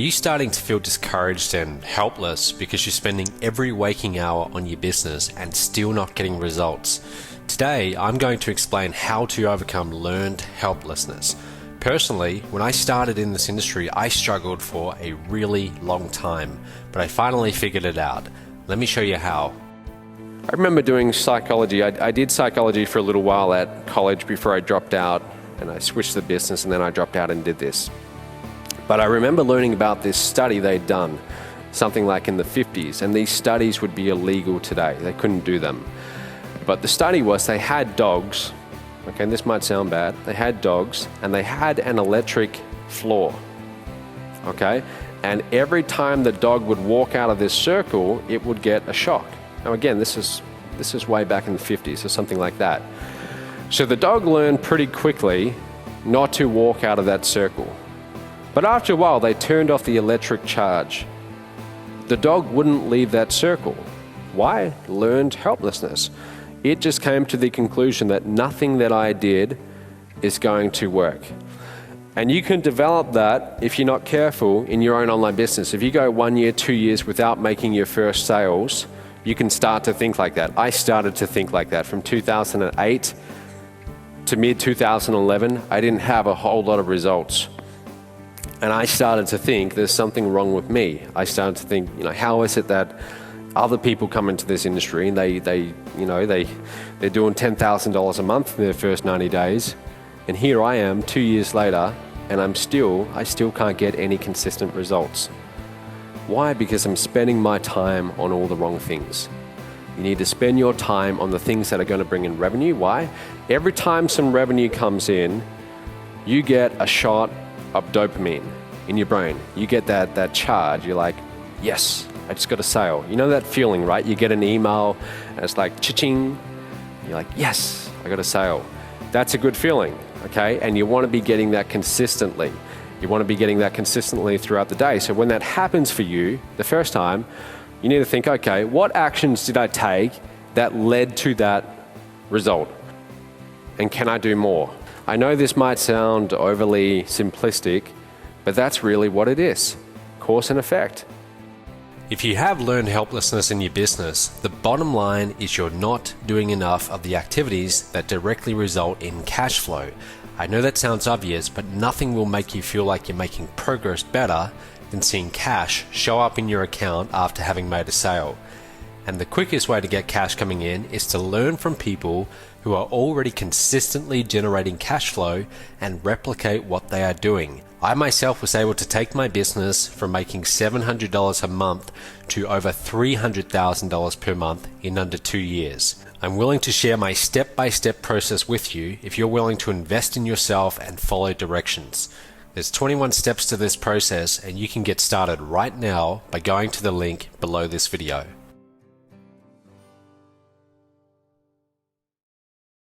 you starting to feel discouraged and helpless because you're spending every waking hour on your business and still not getting results? Today, I'm going to explain how to overcome learned helplessness. Personally, when I started in this industry, I struggled for a really long time, but I finally figured it out. Let me show you how. I remember doing psychology. I did psychology for a little while at college before I dropped out, and I switched the business, and then I dropped out and did this. But I remember learning about this study they'd done, something like in the 50s, and these studies would be illegal today. They couldn't do them. But the study was they had dogs, okay, and this might sound bad, they had dogs and they had an electric floor, okay? And every time the dog would walk out of this circle, it would get a shock. Now again, this is way back in the 50s or something like that. So the dog learned pretty quickly not to walk out of that circle. But after a while, they turned off the electric charge. The dog wouldn't leave that circle. Why? Learned helplessness. It just came to the conclusion that nothing that I did is going to work. And you can develop that if you're not careful in your own online business. If you go 1 year, 2 years without making your first sales, you can start to think like that. I started to think like that from 2008 to mid-2011. I didn't have a whole lot of results. And I started to think there's something wrong with me. I started to think, how is it that other people come into this industry and they're doing $10,000 a month in their first 90 days, and here I am 2 years later, and I still can't get any consistent results. Why? Because I'm spending my time on all the wrong things. You need to spend your time on the things that are going to bring in revenue. Why? Every time some revenue comes in, you get a shot of dopamine in your brain. You get that charge. You're like, yes, I just got a sale. You know that feeling, right? You get an email and it's like cha-ching. You're like, yes, I got a sale. That's a good feeling, okay? And you want to be getting that consistently. You want to be getting that consistently throughout the day. So when that happens for you the first time, you need to think, okay, what actions did I take that led to that result? And can I do more? I know this might sound overly simplistic, but that's really what it is. Cause and effect. If you have learned helplessness in your business, the bottom line is you're not doing enough of the activities that directly result in cash flow. I know that sounds obvious, but nothing will make you feel like you're making progress better than seeing cash show up in your account after having made a sale. And the quickest way to get cash coming in is to learn from people who are already consistently generating cash flow and replicate what they are doing. I myself was able to take my business from making $700 a month to over $300,000 per month in under 2 years. I'm willing to share my step-by-step process with you if you're willing to invest in yourself and follow directions. There's 21 steps to this process, and you can get started right now by going to the link below this video.